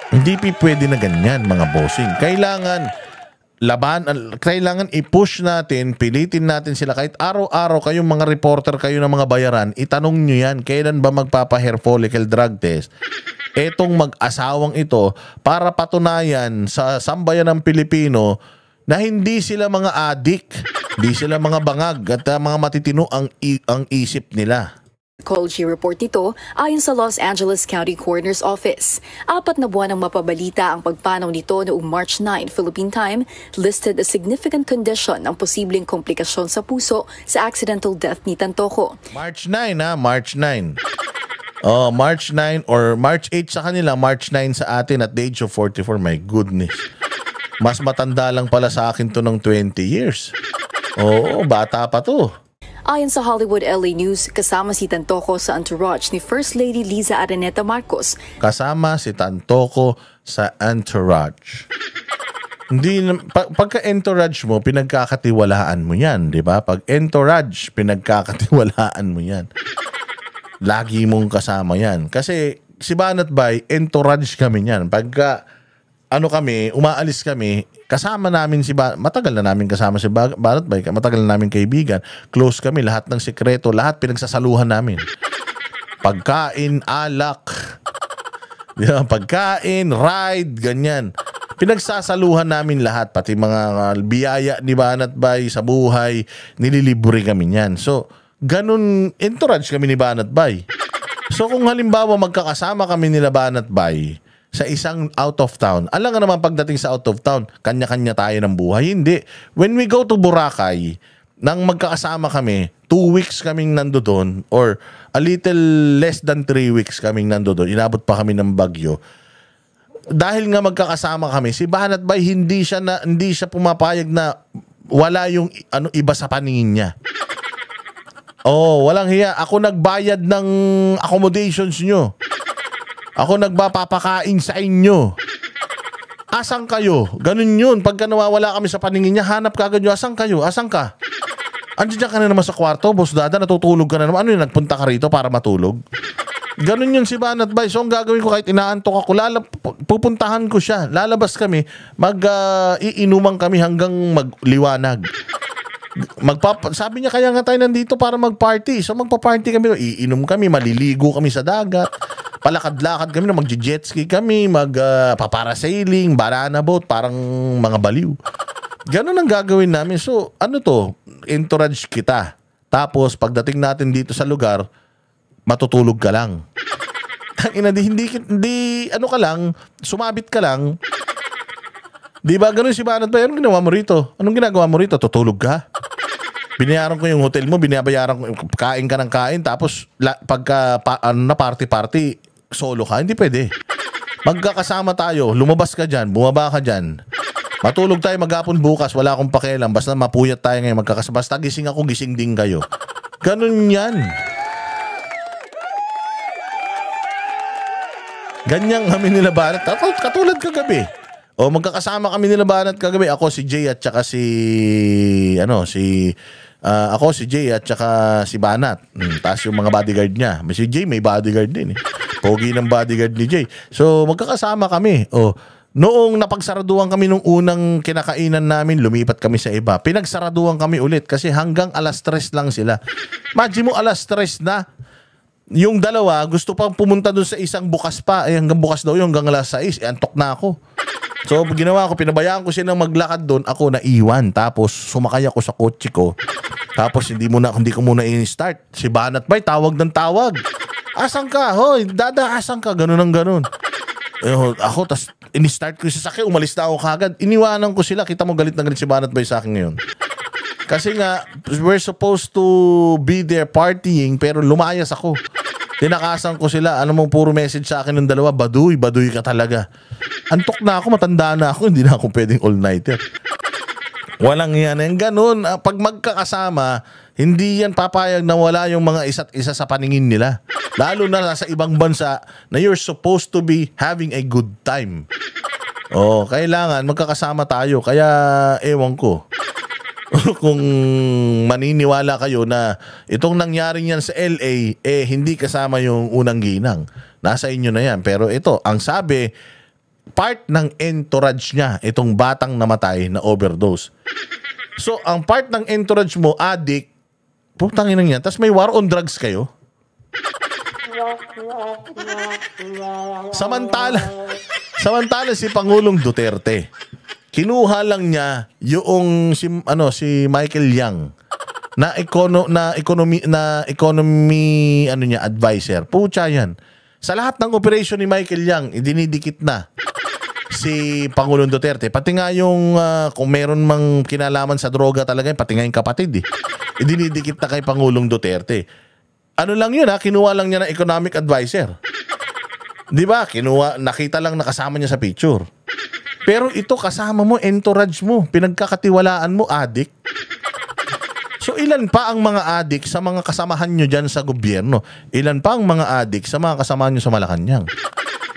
Hindi pwede na ganyan, mga bossing. Kailangan i-push natin, pilitin natin sila. Kahit araw-araw kayong mga reporter, kayo ng mga bayaran, itanong nyo yan, kailan ba magpapa-hair follicle drug test? Etong mag-asawang ito, para patunayan sa sambayan ng Pilipino na hindi sila mga adik, hindi sila mga bangag, at mga matitino ang isip nila. Ecology report nito ayon sa Los Angeles County Coroner's Office. 4 na buwan ang mapabalita ang pagpanaw nito noong March 9 Philippine time, listed a significant condition ang posibleng komplikasyon sa puso sa accidental death ni Tantoco. March 9 March 9. Oh, March 9 or March 8 sa kanila, March 9 sa atin at the age of 44. My goodness. Mas matanda lang pala sa akin to ng 20 years. Oo, bata pa to. Ayon sa Hollywood LA News, kasama si Tantoco sa entourage ni First Lady Liza Araneta Marcos. Kasama si Tantoco sa entourage. Pagka entourage mo, pinagkakatiwalaan mo yan, di ba? Pag entourage, pinagkakatiwalaan mo yan. Lagi mong kasama yan. Kasi si Banat Bay, entourage kami yan. Pagka umaalis kami, kasama namin matagal na namin kasama si Banat Bay, matagal na namin kaibigan, close kami, lahat ng sikreto, lahat pinagsasaluhan namin. Pagkain, alak, pagkain, ride, ganyan. Pinagsasaluhan namin lahat, pati mga biyaya ni Banat Bay sa buhay, nililibre kami niyan. So, ganun, entourage kami ni Banat Bay. So, kung halimbawa magkakasama kami nila Banat Bay sa isang out of town. Alam nga naman pagdating sa out of town, kanya-kanya tayo ng buhay. Hindi. When we go to Boracay, nang magkakasama kami, 2 weeks kaming nandoon or a little less than 3 weeks kaming nandoon. Inabot pa kami ng Bagyo. Dahil nga magkakasama kami, si Banat Bay hindi siya pumapayag na wala yung iba sa paningin niya. Oh, walang hiya. Ako nagbayad ng accommodations nyo. Ako nagpapakain sa inyo. Asan kayo? Ganun yun. Pagka nawawala kami sa paningin niya, hanap kagad nyo. Asan kayo? Asan ka? Andiyan ka na naman sa kwarto, Boss Dada, natutulog ka na naman. Ano yun, nagpunta ka rito para matulog? Ganun yun si Banat Bay. So, ang gagawin ko kahit inaantok ako, pupuntahan ko siya. Lalabas kami, iinuman kami hanggang magliwanag. Sabi niya, kaya nga tayo nandito para mag-party. So, magpa-party kami. Iinom kami, maliligo kami sa dagat. Palakad-lakad kami, mag-jet ski kami, paparasailing, banana boat, parang mga baliw. Ganun ang gagawin namin. So, entourage kita. Tapos, pagdating natin dito sa lugar, matutulog ka lang. hindi, ka lang, sumabit ka lang. Di ba, ganun si Banat Bay? Anong ginawa mo rito? Anong ginagawa mo rito? Tutulog ka? Binayaran ko yung hotel mo, binabayaran ko, kain ka ng kain, tapos pagka party-party, solo ka, hindi pwede. Magkakasama tayo, lumabas ka dyan, bumaba ka dyan. Matulog tayo maghapon bukas, wala akong pakialam, basta mapuyat tayo ngayon, magkakasama. Basta gising ako, gising din kayo. Ganun yan. Ganyan kami nila Banat. Katulad kagabi. O magkakasama kami nila Banat kagabi. Ako si Jay at saka ako si Jay at saka si Banat. Tapos yung mga bodyguard niya. Si Jay may bodyguard din eh. Pogi ng bodyguard ni Jay. So magkakasama kami. Noong napagsaraduhan kami nung unang kinakainan namin, lumipat kami sa iba. Pinagsaraduhan kami ulit kasi hanggang alas 3 lang sila. Imagine mo alas 3 na. Yung dalawa gusto pang pumunta dun sa isang bukas pa. Hanggang bukas daw yung hanggang alas 6. Antok na ako. So, ginawa ko, pinabayaan ko siya ng maglakad doon. Ako naiwan. Tapos, sumakay ako sa kotse ko. Tapos, hindi ko muna i-start. Si Banat Bay, tawag ng tawag. Asan ka? Hoy, Dada, asan ka? Ganun ang ganun. Ako, tas in-start ko yung sasakyan. Umalis na ako kagad. Iniwanan ko sila. Kita mo, galit na galit si Banat Bay sa akin ngayon. Kasi nga, we're supposed to be there partying, pero lumayas ako. Tinakasan ko sila. Ano mo, puro message sa akin ng dalawa, baduy ka talaga. Antok na ako, matanda na ako, hindi na ako pwedeng all-nighter. Walang yan. Yung ganun, pag magkakasama, hindi yan papayag na wala yung mga isa't isa sa paningin nila. Lalo na sa ibang bansa na you're supposed to be having a good time. Kailangan magkakasama tayo. Kaya, ewan ko. Kung maniniwala kayo na itong nangyari yan sa LA, hindi kasama yung unang ginang. Nasa inyo na yan. Pero ito, ang sabi, part ng entourage niya, itong batang namatay na overdose. So, ang part ng entourage mo, addict, putang ina niyan, tapos may war on drugs kayo. Samantala si Pangulong Duterte, kinuha lang niya yung si Michael Yang na economy advisor. Pucha yan. Sa lahat ng operation ni Michael Yang, idinidikit na si Pangulong Duterte. Pati nga yung kung meron mang kinalaman sa droga talaga, pati nga yung kapatid idinidikit na kay Pangulong Duterte. Ano lang yun kinuha lang niya ng economic advisor. Di ba? Nakita lang nakasama niya sa picture. Pero ito kasama mo, entourage mo, pinagkakatiwalaan mo, addict. So ilan pa ang mga adik sa mga kasamahan nyo dyan sa gobyerno? Ilan pa ang mga adik sa mga kasamahan nyo sa Malacanang?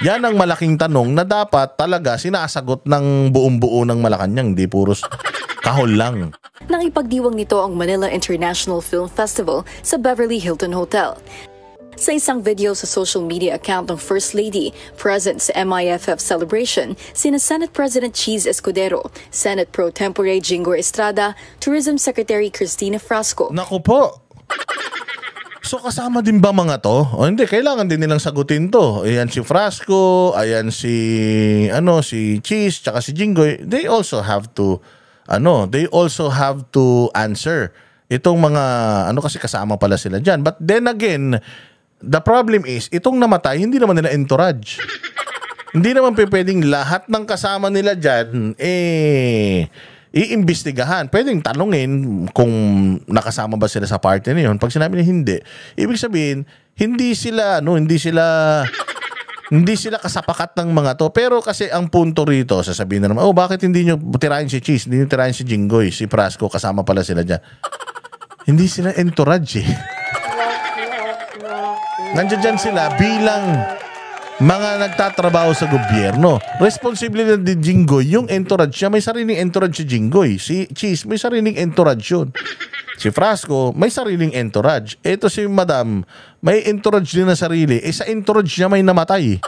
Yan ang malaking tanong na dapat talaga sinasagot ng buong-buo ng Malacanang, di puros kahol lang. Nang ipagdiwang nito ang Manila International Film Festival sa Beverly Hilton Hotel. Sa isang video sa social media account ng First Lady, present sa MIFF celebration, sina Senate President Cheese Escudero, Senate Pro Tempore Jingo Estrada, Tourism Secretary Cristina Frasco. Naku po! So kasama din ba mga to? O hindi, kailangan din nilang sagutin to. Ayan si Frasco, ayan si Cheese, tsaka si Jingoy. They also have to answer. Itong mga kasi kasama pala sila dyan. But then again, the problem is, itong namatay, hindi naman nila entourage. Hindi naman pwedeng lahat ng kasama nila dyan, iimbestigahan. Pwedeng tanungin kung nakasama ba sila sa party na yun. Pag sinabi na hindi, ibig sabihin, hindi sila kasapakat ng mga to. Pero kasi ang punto rito, sasabihin na naman, bakit hindi nyo tirahin si Cheese, hindi nyo tirahin si Jingoy, si Frasco, kasama pala sila dyan. Hindi sila entourage Nandiyan dyan sila bilang mga nagtatrabaho sa gobyerno. Responsibilidad ni Jingoy, yung entourage siya, may sariling entourage si Jingoy. Si Cheese, may sariling entourage yun. Si Frasco, may sariling entourage. Ito si Madam, may entourage din na sarili. Sa entourage niya may namatay.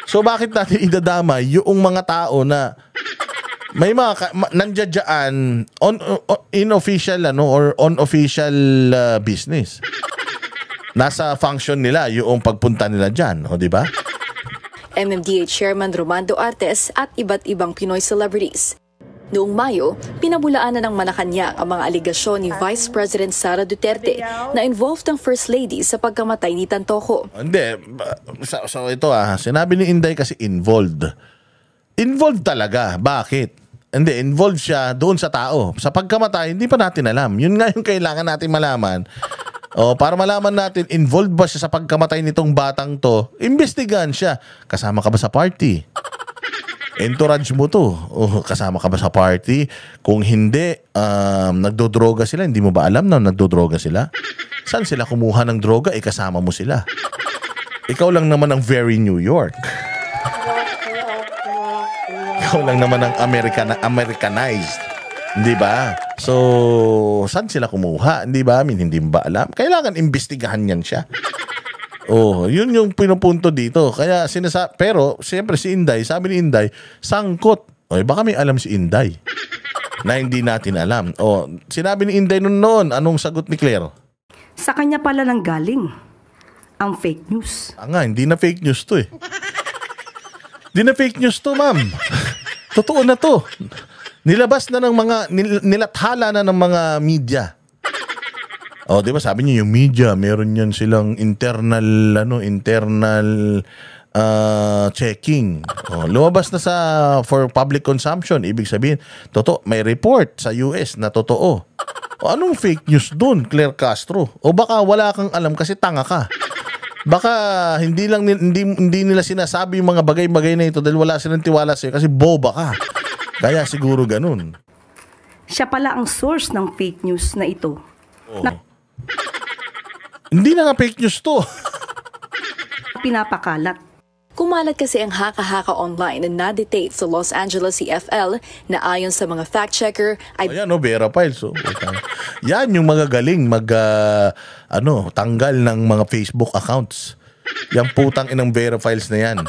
So bakit natin idadamay yung mga tao na may mga nandiyan dyan unofficial or unofficial business? Nasa function nila yung pagpunta nila dyan, di ba? MMDA Chairman Romando Artes at iba't ibang Pinoy celebrities. Noong Mayo, pinabulaanan ng Malacanang ang mga aligasyon ni Vice President Sara Duterte na involved ang First Lady sa pagkamatay ni Tantoco. Hindi. So ito sinabi ni Inday kasi involved. Involved talaga. Bakit? Hindi, involved siya doon sa tao. Sa pagkamatay, hindi pa natin alam. Yun nga yung kailangan natin malaman. Para malaman natin, involved ba siya sa pagkamatay nitong batang to, imbestigahan siya. Kasama ka ba sa party? Entourage mo to. Kasama ka ba sa party? Kung hindi, nagdodroga sila, hindi mo ba alam na nagdodroga sila? Saan sila kumuha ng droga? Kasama mo sila. Ikaw lang naman ang very New York. Ikaw lang naman ang Americanized. Hindi ba? So, saan sila kumuha? Hindi ba? Hindi ba alam? Kailangan imbestigahan yan siya. Yun yung pinupunto dito. Kaya pero siyempre si Inday, sabi ni Inday, sangkot. Baka may alam si Inday na hindi natin alam. Sinabi ni Inday noon, anong sagot ni Claire? Sa kanya pala nang galing ang fake news. Hindi na fake news to Hindi na fake news to, ma'am. Totoo na to. Nilabas na ng mga, nilathala na ng mga media. Di ba sabi niyo yung media, meron yan silang internal checking. Lumabas na for public consumption. Ibig sabihin, may report sa US na totoo. Anong fake news dun, Claire Castro? Baka wala kang alam kasi tanga ka. Baka hindi nila sinasabi yung mga bagay-bagay na ito dahil wala silang tiwala sa'yo kasi boba ka. Kaya siguro ganun. Siya pala ang source ng fake news na ito. Hindi na nga fake news to. Pinapakalat. Kumalat kasi ang haka-haka online na na-dictate sa Los Angeles CFL na ayon sa mga fact-checker ay Vera Files. Yan yung magagaling tanggal ng mga Facebook accounts. Yung putang inang Vera Files na yan.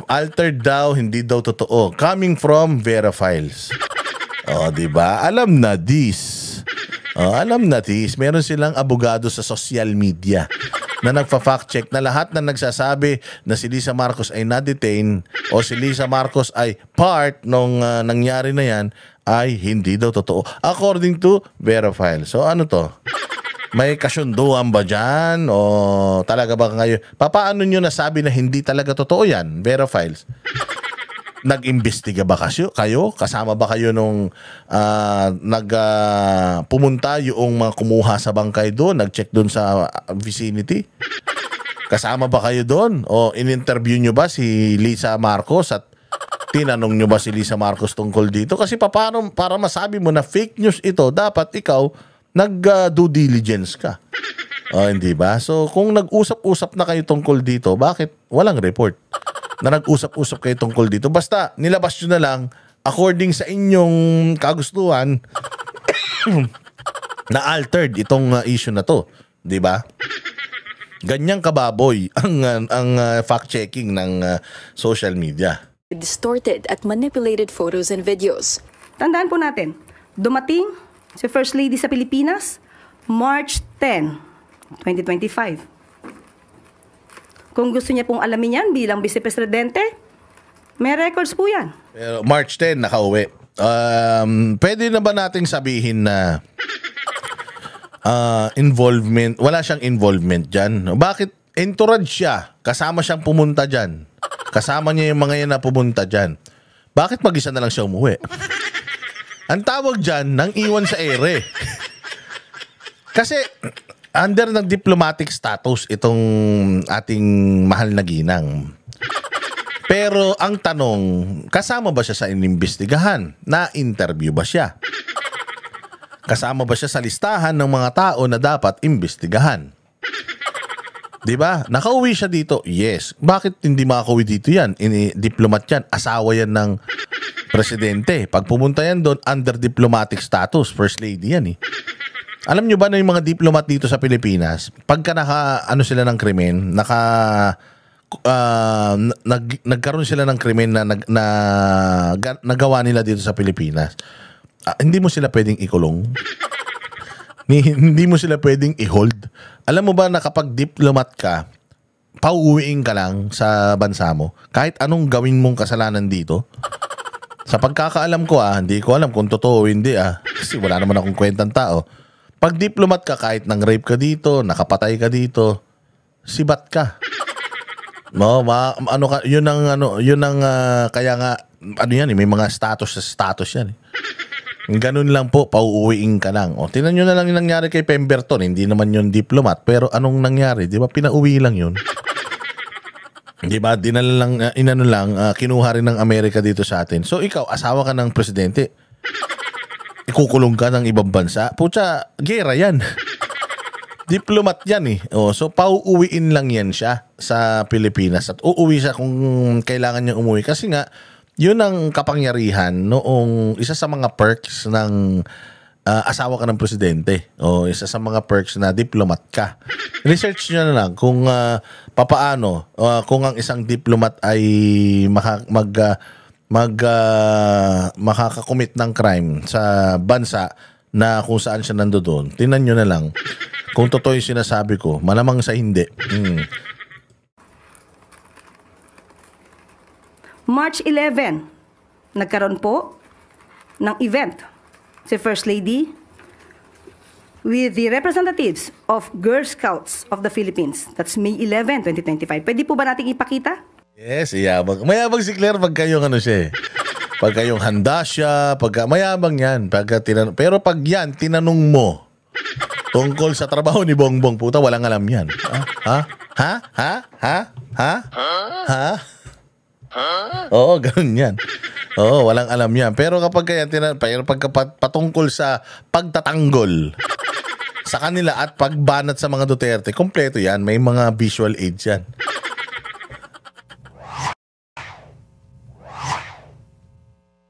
Altered daw, hindi daw totoo. Coming from Vera Files. Di ba? Alam na this. Alam na this. Meron silang abogado sa social media na nagfa-fact check na lahat na nagsasabi na si Lisa Marcos ay na-detain o si Lisa Marcos ay part nung nangyari na yan ay hindi daw totoo. According to Vera Files. So ano to? May kasunduan ba dyan? O talaga ba kayo? Paano nyo nasabi na hindi talaga totoo yan? Vera Files. Nag-imbestiga ba kayo? Kasama ba kayo nung pumunta yung mga kumuha sa bangkay doon? Nag-check doon sa vicinity? Kasama ba kayo doon? O in-interview nyo ba si Lisa Marcos at tinanong nyo ba si Lisa Marcos tungkol dito? Kasi para masabi mo na fake news ito, dapat ikaw nag-due diligence ka. Hindi ba? So, kung nag-usap-usap na kayo tungkol dito, bakit walang report na nag-usap-usap kayo tungkol dito? Basta, nilabas nyo na lang according sa inyong kagustuhan na altered itong issue na to. Di ba? Ganyang kababoy ang fact-checking ng social media. Distorted at manipulated photos and videos. Tandaan po natin, dumating si First Lady sa Pilipinas, March 10, 2025. Kung gusto niya pong alamin yan bilang Vice Presidente, may records po yan. Pero March 10, nakauwi. Pwede na ba nating sabihin na involvement, wala siyang involvement dyan? Bakit entourage siya? Kasama siyang pumunta dyan. Kasama niya yung mga yan na pumunta dyan. Bakit mag-isa na lang siya umuwi? Ang tawag dyan, nang iwan sa ere. Kasi, under ng diplomatic status itong ating mahal na ginang. Pero ang tanong, kasama ba siya sa inimbestigahan? Na-interview ba siya? Kasama ba siya sa listahan ng mga tao na dapat imbestigahan? Diba? Nakauwi siya dito? Yes. Bakit hindi makauwi dito yan? Diplomat yan. Asawa yan ng presidente. Pag pumunta yan doon, under diplomatic status, first lady yan eh. Alam nyo ba na yung mga diplomat dito sa Pilipinas, pagka sila ng krimen, nagkaroon sila ng krimen na nagawa nila dito sa Pilipinas, hindi mo sila pwedeng ikulong. Hindi mo sila pwedeng i-hold. Alam mo ba na kapag diplomat ka, pauuwiin ka lang sa bansa mo, kahit anong gawin mong kasalanan dito? Sa pagkakaalam ko hindi ko alam kung totoo o hindi kasi wala naman akong kwentang tao. Pag diplomat ka, kahit nang rape ka dito, nakapatay ka dito, sibat ka. No, yun ang kaya nga yan may mga status yan. Ganun lang po, pauuwiin ka lang. Tingnan nyo na lang yung nangyari kay Pemberton. Hindi naman yun diplomat, pero anong nangyari? Di ba pinauwi lang yun? Di ba? Dinala lang, kinuha rin ng Amerika dito sa atin. So ikaw, asawa ka ng presidente, ikukulong ka ng ibang bansa. Pucha, gera yan. Diplomat yan eh. So pauuwiin lang yan siya sa Pilipinas. At uuwi siya kung kailangan niya umuwi. Kasi nga, yun ang kapangyarihan noong isa sa mga perks ng asawa ka ng presidente. Isa sa mga perks na diplomat ka. Research nyo na lang kung papaano kung ang isang diplomat ay makakakomit ng crime sa bansa na kung saan siya nandoon. Tingnan nyo na lang kung totoo yung sinasabi ko. Malamang sa hindi. March 11, nagkaroon po ng event si First Lady with the representatives of Girl Scouts of the Philippines. That's May 11, 2025. Pwede po ba nating ipakita? Yes, iyabang. Mayabang si Claire pag kayong siya eh. Pag kayong handa siya, mayabang yan. Pero pag yan, tinanong mo tungkol sa trabaho ni Bongbong, puta, walang alam yan. Oo, ganun yan. Oo, walang alam yan. Pero kapag patungkol sa pagtatanggol sa kanila at pagbanat sa mga Duterte, kompleto yan. May mga visual aids yan.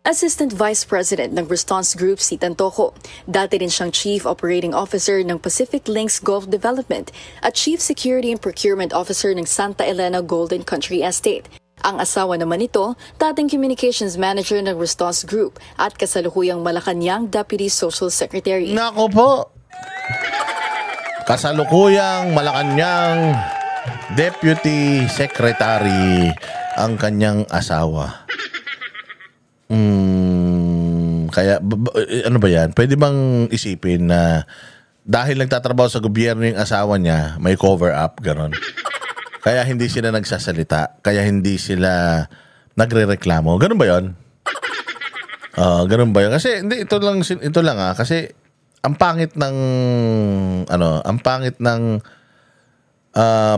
Assistant Vice President ng Response Group si Tantoco. Dati rin siyang Chief Operating Officer ng Pacific Links Gulf Development at Chief Security and Procurement Officer ng Santa Elena Golden Country Estate. Ang asawa naman nito, dating communications manager ng Response Group at kasalukuyang Malacanang Deputy Social Secretary. Nako po. Kasalukuyang Malacanang Deputy Secretary ang kanyang asawa. Kaya, ano ba yan? Pwede bang isipin na dahil nagtatrabaho sa gobyerno yung asawa niya, may cover up, gano'n? Kaya hindi sila nagsasalita, kaya hindi sila nagrereklamo. Ganun ba 'yon? Ganun ba 'yon? Kasi hindi ito lang kasi ang pangit ng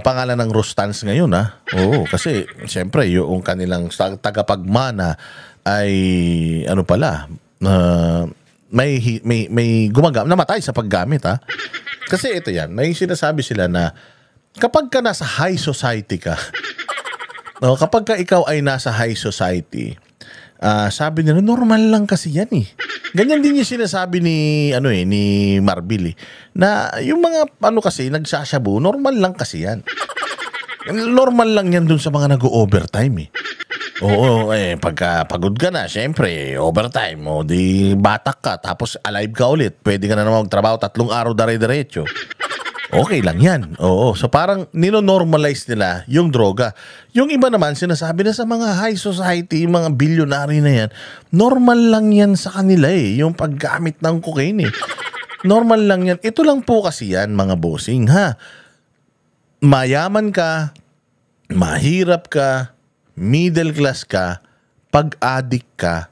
pangalan ng Rustans ngayon Oo, kasi siyempre yung kanilang tagapagmana ay may namatay sa paggamit Kasi ito yan, may sinasabi sila na kapag ka nasa high society ka, kapag ka ikaw ay nasa high society, sabi nila, normal lang kasi yan Ganyan din yung sinasabi ni Marbil na yung mga kasi nagsashabu, normal lang kasi yan. Normal lang yan dun sa mga nag-overtime Oo, pagka pagod ka na, syempre, overtime di batak ka, tapos alive ka ulit, pwede ka na naman magtrabaho 3 araw dire-diretso. Okay lang yan. Oo. So parang nino-normalize nila yung droga. Yung iba naman sinasabi na sa mga high society, mga bilyonary na yan, normal lang yan sa kanila yung paggamit ng cocaine Normal lang yan. Ito lang po kasi yan mga bossing Mayaman ka, mahirap ka, middle class ka, pag addict ka.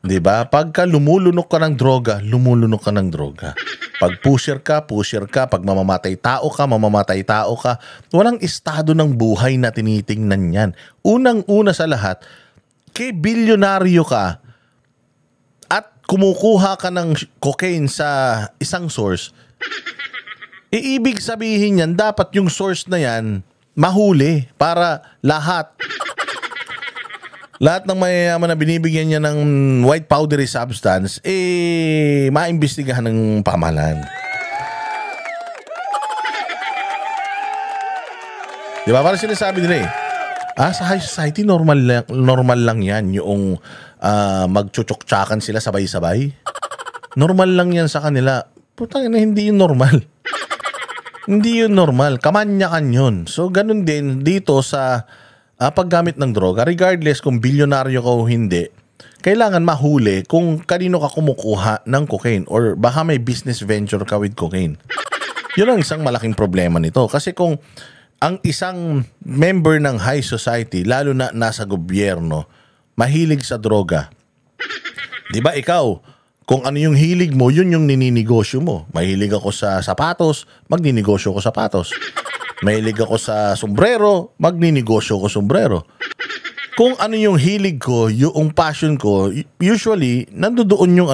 Diba? Pagka lumulunok ka ng droga, lumulunok ka ng droga. Pag pusher ka. Pag mamamatay tao ka. Walang estado ng buhay na tinitingnan yan. Unang-una sa lahat, kay bilyonaryo ka at kumukuha ka ng cocaine sa isang source, ibig sabihin yan, dapat yung source na yan mahuli para lahat ng mayayaman na binibigyan niya ng white powdery substance, maimbestigahan ng pamahalaan. Di ba? Parang sinasabi nila sa high society, normal lang yan yung magchuchuktsakan sila sabay-sabay. Normal lang yan sa kanila. Putang ina, hindi yun normal. Hindi yun normal. Kamanyakan yun. So, ganun din dito sa paggamit ng droga, regardless kung bilyonaryo ka o hindi, kailangan mahuli kung kanino ka kumukuha ng cocaine or baka may business venture ka with cocaine. Yun ang isang malaking problema nito. Kasi kung ang isang member ng high society, lalo na nasa gobyerno, mahilig sa droga, di ba ikaw, kung ano yung hilig mo, yun yung nininegosyo mo. Mahilig ako sa sapatos, magninegosyo ko sapatos. Mahilig ako sa sombrero, magninegosyo ko sombrero. Kung ano yung hilig ko, yung passion ko, usually, nandoon yung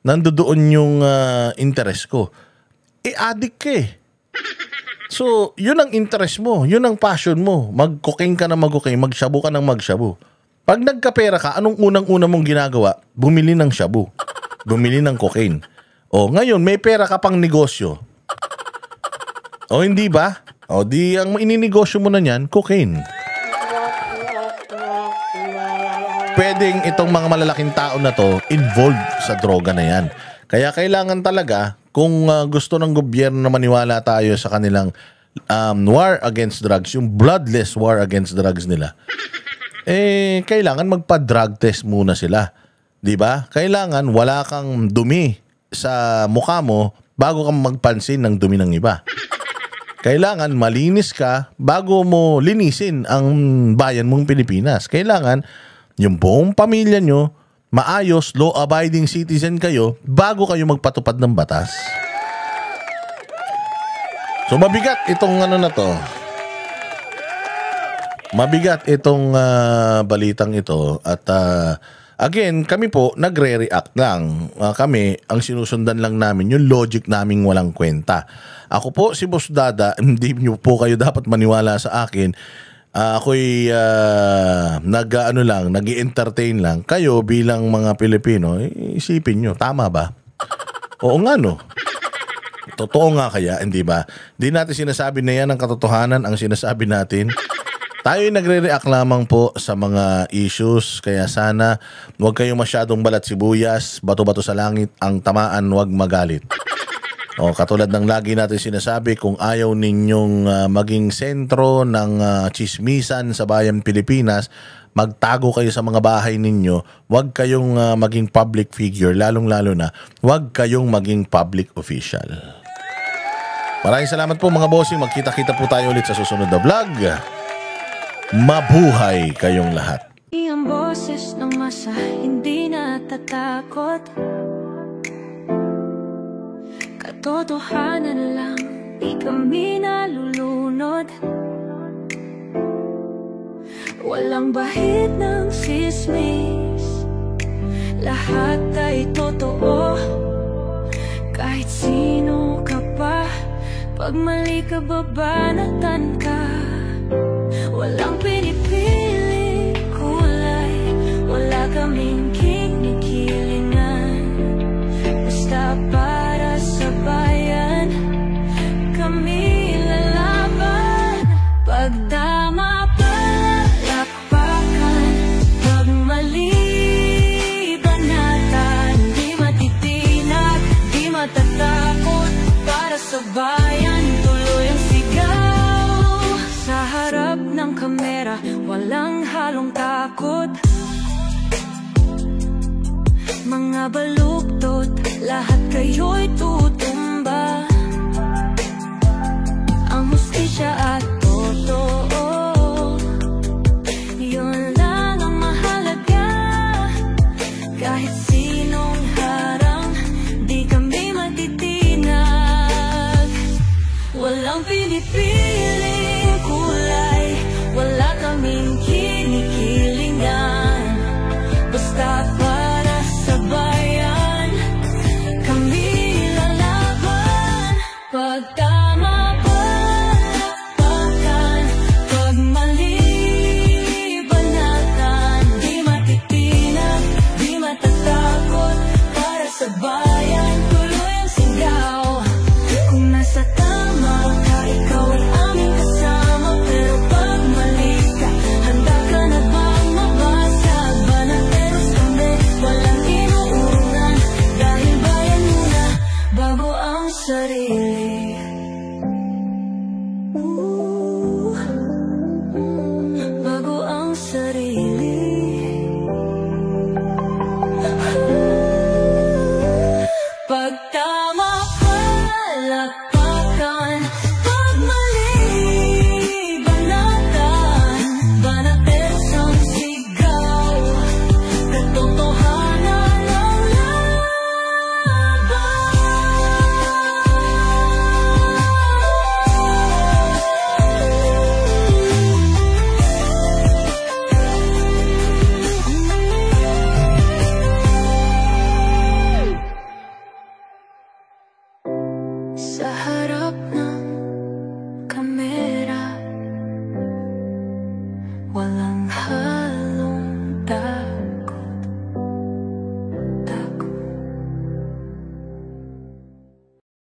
nandoon yung interest ko. Addict ka So, yun ang interest mo, yun ang passion mo. Mag-cocaine ka na mag-cocaine, mag-shabu ka ng mag-shabu. Pag nagkapera ka, anong unang-una mong ginagawa? Bumili ng shabu. Bumili ng cocaine. Ngayon, may pera ka pang negosyo. Hindi ba? Di ang ininegosyo mo na niyan, cocaine. Pwedeng itong mga malalaking tao na to involved sa droga na yan. Kaya kailangan talaga, kung gusto ng gobyerno na maniwala tayo sa kanilang war against drugs, yung bloodless war against drugs nila, kailangan magpa-drug test muna sila. Diba? Kailangan wala kang dumi sa mukha mo bago kang magpansin ng dumi ng iba. Kailangan malinis ka bago mo linisin ang bayan mong Pilipinas. Kailangan yung buong pamilya nyo, maayos, law-abiding citizen kayo bago kayo magpatupad ng batas. So mabigat itong na to. Mabigat itong balitang ito. At again, kami po nagre-react lang. Kami, ang sinusundan lang namin yung logic naming walang kwenta. Ako po si Boss Dada, hindi niyo po kayo dapat maniwala sa akin. Ako'y nag-i-entertain lang. Kayo bilang mga Pilipino, isipin nyo, tama ba? Oo nga no. Totoo nga kaya, hindi ba? Hindi natin sinasabi na yan ang katotohanan ang sinasabi natin. Tayo ay nagre-react lamang po sa mga issues, kaya sana huwag kayong masyadong balat sibuyas, bato-bato sa langit, ang tamaan huwag magalit. O, katulad ng lagi natin sinasabi, kung ayaw ninyong maging sentro ng chismisan sa bayang Pilipinas, magtago kayo sa mga bahay ninyo, huwag kayong maging public figure, lalong-lalo na, huwag kayong maging public official. Maraming salamat po mga bossing. Magkita-kita po tayo ulit sa susunod na vlog. Mabuhay kayong lahat. Ang boses ng masa hindi natatakot. Katotohanan lang, di kami nalulunod. Walang bahid ng sismis, lahat ay totoo. Kahit sino ka pa, pag mali ka babanatan ka. Walang pinipili kulay, wala kaming kinikilingan. Basta para sa bayan, kami lalaban. Pag tama palakpakan, pag mali banatan. Di matitinag, di matatakot, para sa bayan tuloy ang sigaw. Sa harap ng kamera, walang halong takot. Mga baluktot, lahat kayo'y tutumba. Ang hustisya at totoo, yun lang ang mahalaga. Kahit sinong harang, di kami matitinag. Walang pinipiling kulay, wala kaming kinikilingan. Basta para sa bayan, kami lalaban. Pag tama palakpakan, pag mali banatan. Di matitinag, di matatakot, para sa bayan tuloy ang sigaw. Kung nasa tama ka, ikaw ay aming kasama. Pero pag mali ka, handa ka na bang mabasag? Banateros kami, walang inuunan. Dahil bayan muna, bago ang sarili. Bago ang sarili. Pag tama palakpakan, pag mali banatan. Banateros ang sigaw, katotohanan ang laban. Sa harap ng kamera, walang